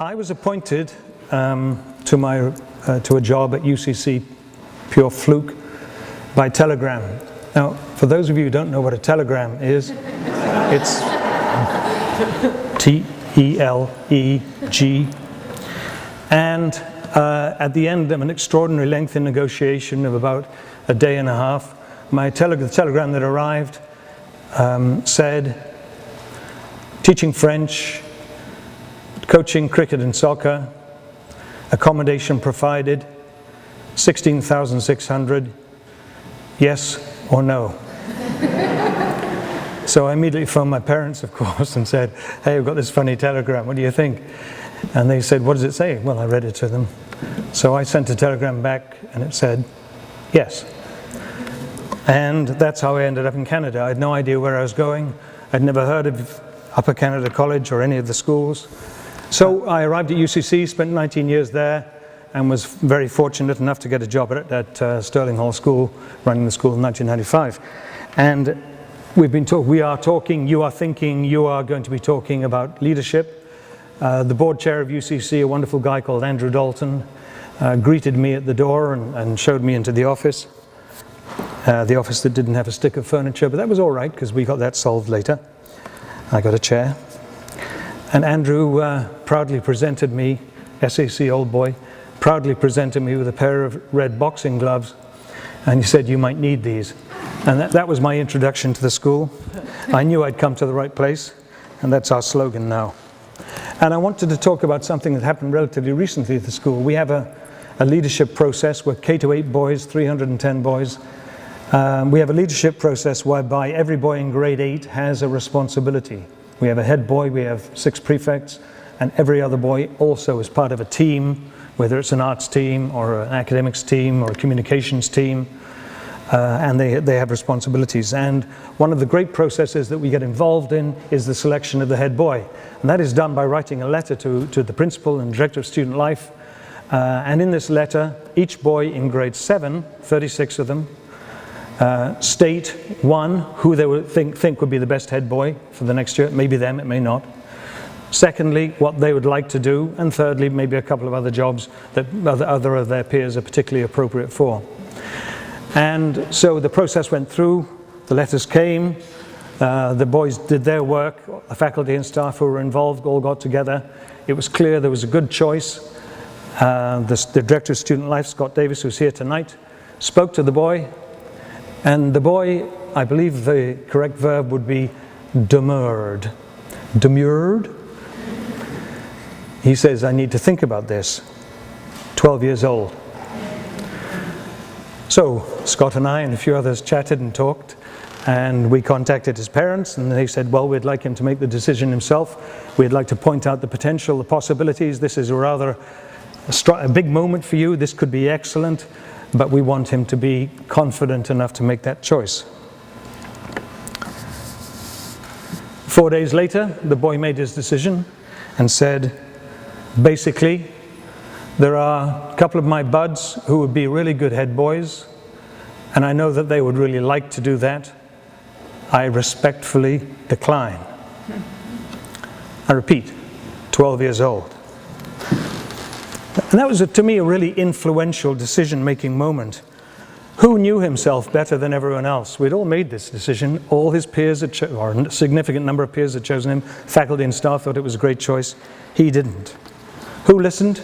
I was appointed to a job at UCC, pure fluke, by telegram. Now, for those of you who don't know what a telegram is, it's T-E-L-E-G. And at the end of an extraordinary lengthy negotiation of about a day and a half, the telegram that arrived said, teaching French, coaching cricket and soccer, accommodation provided, 16,600, yes or no. So I immediately phoned my parents, of course, and said, hey, I've got this funny telegram, what do you think? And they said, what does it say? Well, I read it to them. So I sent a telegram back and it said, yes. And that's how I ended up in Canada. I had no idea where I was going. I'd never heard of Upper Canada College or any of the schools. So I arrived at UCC, spent 19 years there, and was very fortunate enough to get a job at Sterling Hall School, running the school in 1995. And we are talking, you are thinking, you are going to be talking about leadership. The board chair of UCC, a wonderful guy called Andrew Dalton, greeted me at the door and showed me into the office that didn't have a stick of furniture, but that was all right because we got that solved later. I got a chair. And Andrew proudly presented me, SAC old boy, proudly presented me with a pair of red boxing gloves, and he said, you might need these. And that was my introduction to the school. I knew I'd come to the right place, and that's our slogan now. And I wanted to talk about something that happened relatively recently at the school. We have a leadership process. We're K-8 boys, 310 boys. We have a leadership process whereby every boy in grade 8 has a responsibility. We have a head boy, we have 6 prefects, and every other boy also is part of a team, whether it's an arts team or an academics team or a communications team, and they have responsibilities. And one of the great processes that we get involved in is the selection of the head boy. And that is done by writing a letter to the principal and director of student life. And in this letter, each boy in grade 7, 36 of them, state, one, who they would think would be the best head boy for the next year. It may be them, it may not. Secondly, what they would like to do. And thirdly, maybe a couple of other jobs that other of their peers are particularly appropriate for. And so the process went through, the letters came, the boys did their work, the faculty and staff who were involved all got together. It was clear there was a good choice. The director of student life, Scott Davis, who's here tonight, spoke to the boy. And the boy, I believe the correct verb would be demurred. Demurred? He says, I need to think about this. 12 years old. So Scott and I and a few others chatted and talked, and we contacted his parents, and they said, well, we'd like him to make the decision himself. We'd like to point out the potential, the possibilities. This is a big moment for you. This could be excellent. But we want him to be confident enough to make that choice. 4 days later, the boy made his decision and said, basically, there are a couple of my buds who would be really good head boys, and I know that they would really like to do that. I respectfully decline. I repeat, 12 years old. And that was, to me, a really influential decision-making moment. Who knew himself better than everyone else? We'd all made this decision. All his peers, or a significant number of peers had chosen him. Faculty and staff thought it was a great choice. He didn't. Who listened?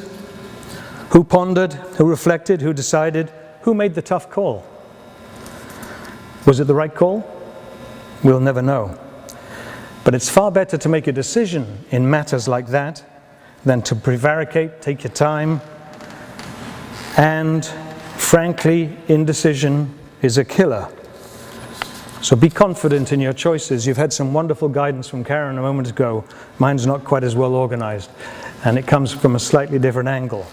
Who pondered? Who reflected? Who decided? Who made the tough call? Was it the right call? We'll never know. But it's far better to make a decision in matters like that than to prevaricate, take your time, and frankly, indecision is a killer. So be confident in your choices. You've had some wonderful guidance from Karen a moment ago. Mine's not quite as well organized, and it comes from a slightly different angle.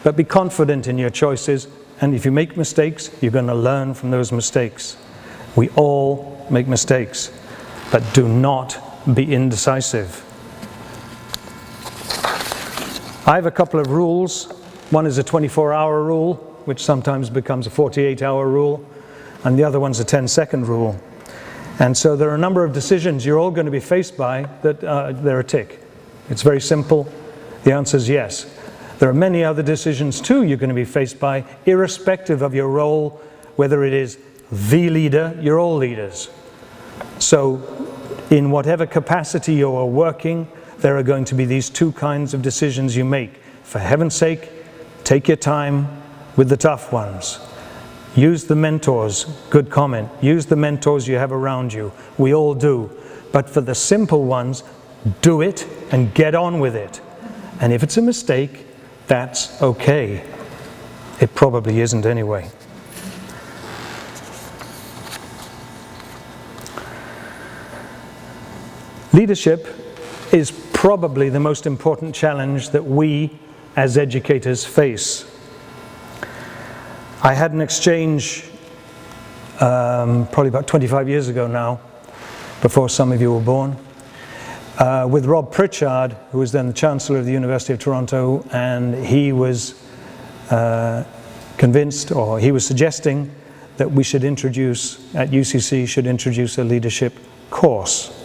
But be confident in your choices, and if you make mistakes, you're going to learn from those mistakes. We all make mistakes, but do not be indecisive. I have a couple of rules. One is a 24-hour rule, which sometimes becomes a 48-hour rule, and the other one's a 10-second rule. And so there are a number of decisions you're all going to be faced by that they're a tick. It's very simple, The answer is yes. There are many other decisions too you're going to be faced by, irrespective of your role, whether it is the leader, you're all leaders. So in whatever capacity you are working, there are going to be these two kinds of decisions you make. For heaven's sake, take your time with the tough ones. Use the mentors, good comment, use the mentors you have around you. We all do. But for the simple ones, do it and get on with it. And if it's a mistake, that's okay. It probably isn't anyway. Leadership is probably the most important challenge that we as educators face. I had an exchange probably about 25 years ago now, before some of you were born, with Rob Pritchard, who was then the Chancellor of the University of Toronto, and he was convinced, or he was suggesting, that we should introduce, at UCC, should introduce a leadership course.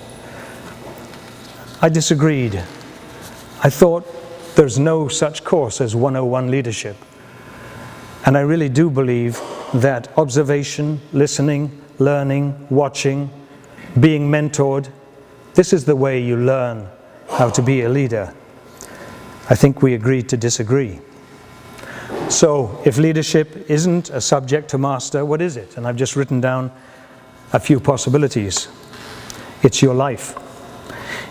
I disagreed. I thought there's no such course as 101 leadership. And I really do believe that observation, listening, learning, watching, being mentored, this is the way you learn how to be a leader. I think we agreed to disagree. So if leadership isn't a subject to master, what is it? And I've just written down a few possibilities. It's your life.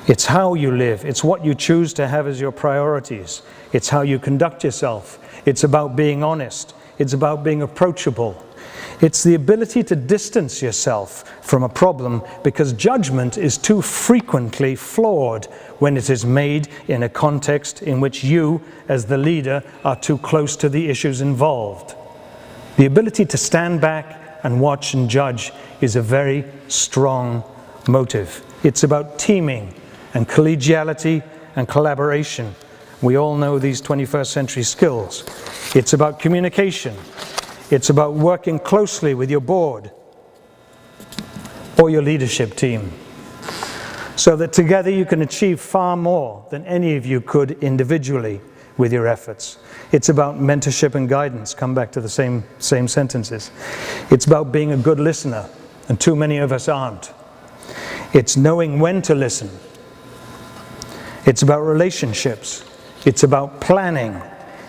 It's how you live. It's what you choose to have as your priorities. It's how you conduct yourself. It's about being honest. It's about being approachable. It's the ability to distance yourself from a problem, because judgment is too frequently flawed when it is made in a context in which you, as the leader, are too close to the issues involved. The ability to stand back and watch and judge is a very strong motive. It's about teaming and collegiality and collaboration. We all know these 21st century skills. It's about communication. It's about working closely with your board or your leadership team, so that together you can achieve far more than any of you could individually with your efforts. It's about mentorship and guidance. Come back to the same sentences. It's about being a good listener, and too many of us aren't. It's knowing when to listen. It's about relationships. It's about planning.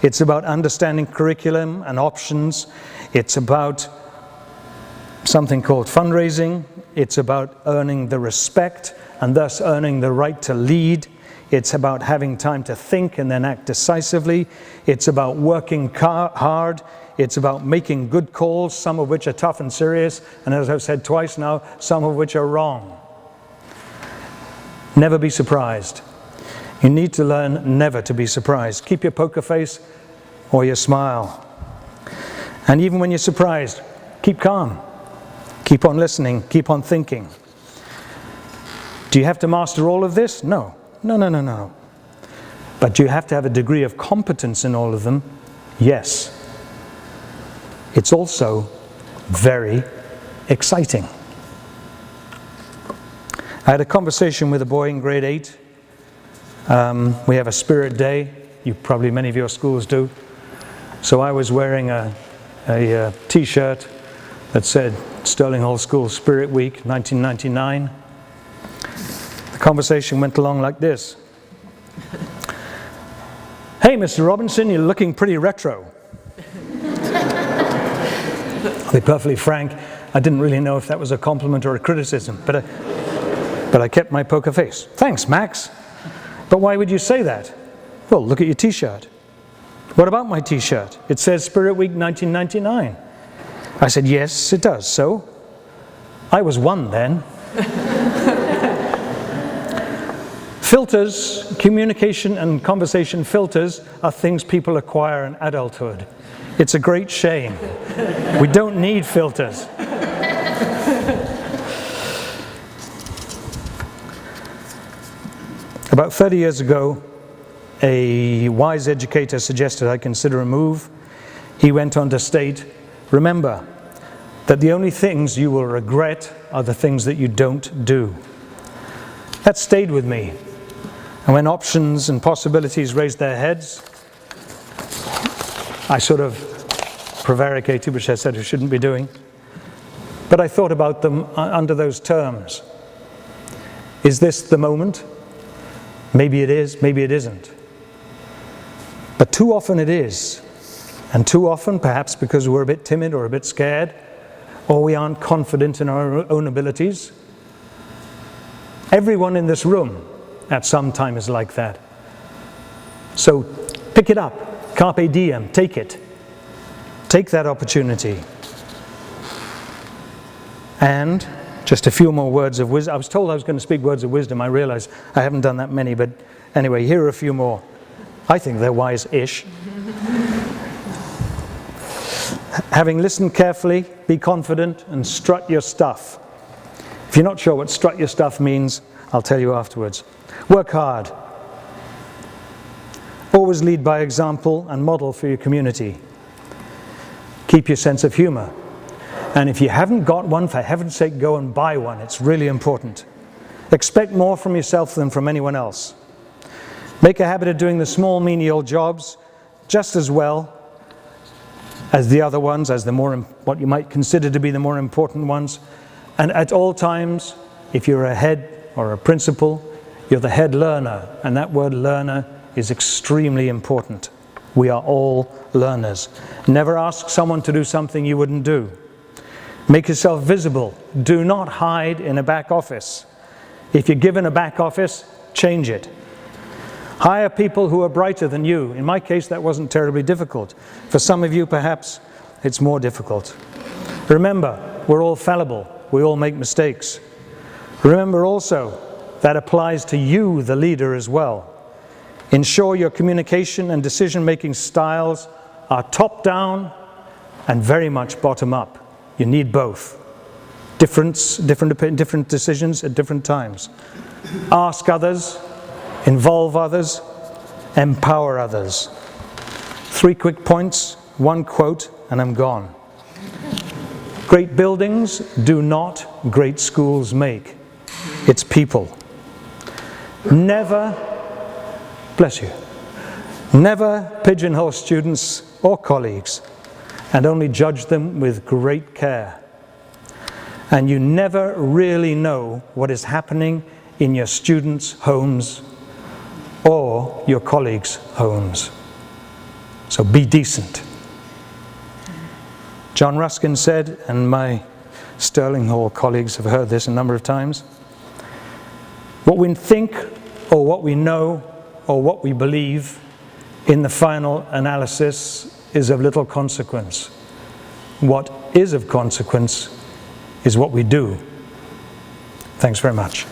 It's about understanding curriculum and options. It's about something called fundraising. It's about earning the respect and thus earning the right to lead. It's about having time to think and then act decisively. It's about working hard. It's about making good calls, some of which are tough and serious, and as I've said twice now, some of which are wrong. Never be surprised. You need to learn never to be surprised. Keep your poker face or your smile. And even when you're surprised, keep calm. Keep on listening. Keep on thinking. Do you have to master all of this? No. No. But do you have to have a degree of competence in all of them? Yes. It's also very exciting. I had a conversation with a boy in grade 8. We have a Spirit Day. Many of your schools do. So I was wearing a t-shirt that said Sterling Hall School Spirit Week 1999. The conversation went along like this. Hey, Mr. Robinson, you're looking pretty retro. I'll be perfectly frank, I didn't really know if that was a compliment or a criticism, but I kept my poker face. Thanks, Max. But why would you say that? Well, look at your t-shirt. What about my t-shirt? It says Spirit Week 1999. I said, yes, it does. So? I was 1 then. Filters, communication and conversation filters, are things people acquire in adulthood. It's a great shame. We don't need filters. About 30 years ago, a wise educator suggested I consider a move. He went on to state, remember that the only things you will regret are the things that you don't do. That stayed with me. And when options and possibilities raised their heads, I sort of prevaricated, which I said I shouldn't be doing. But I thought about them under those terms. Is this the moment? Maybe it is, maybe it isn't. But too often it is. And too often, perhaps because we're a bit timid or a bit scared, or we aren't confident in our own abilities. Everyone in this room at some time is like that. So pick it up. Carpe diem. Take it. Take that opportunity. And just a few more words of wisdom. I was told I was going to speak words of wisdom. I realize I haven't done that many, but anyway, here are a few more. I think they're wise-ish. Having listened carefully, be confident and strut your stuff. If you're not sure what strut your stuff means, I'll tell you afterwards. Work hard. Always lead by example and model for your community. Keep your sense of humor. And if you haven't got one, for heaven's sake, go and buy one. It's really important. Expect more from yourself than from anyone else. Make a habit of doing the small, menial jobs just as well as the other ones, as the more, what you might consider to be the more important ones. And at all times, if you're a head or a principal, you're the head learner. And that word learner is extremely important. We are all learners. Never ask someone to do something you wouldn't do. Make yourself visible. Do not hide in a back office. If you're given a back office, change it. Hire people who are brighter than you. In my case, that wasn't terribly difficult. For some of you, perhaps, it's more difficult. Remember, we're all fallible. We all make mistakes. Remember also, that applies to you, the leader, as well. Ensure your communication and decision-making styles are top-down and very much bottom-up. You need both. Different decisions at different times. Ask others. Involve others, empower others. 3 quick points, 1 quote, and I'm gone. Great buildings do not great schools make. It's people. Never, bless you, never pigeonhole students or colleagues and only judge them with great care. And you never really know what is happening in your students' homes or your colleagues' homes. So be decent. John Ruskin said, and my Sterling Hall colleagues have heard this a number of times, what we think or what we know or what we believe in the final analysis is of little consequence. What is of consequence is what we do. Thanks very much.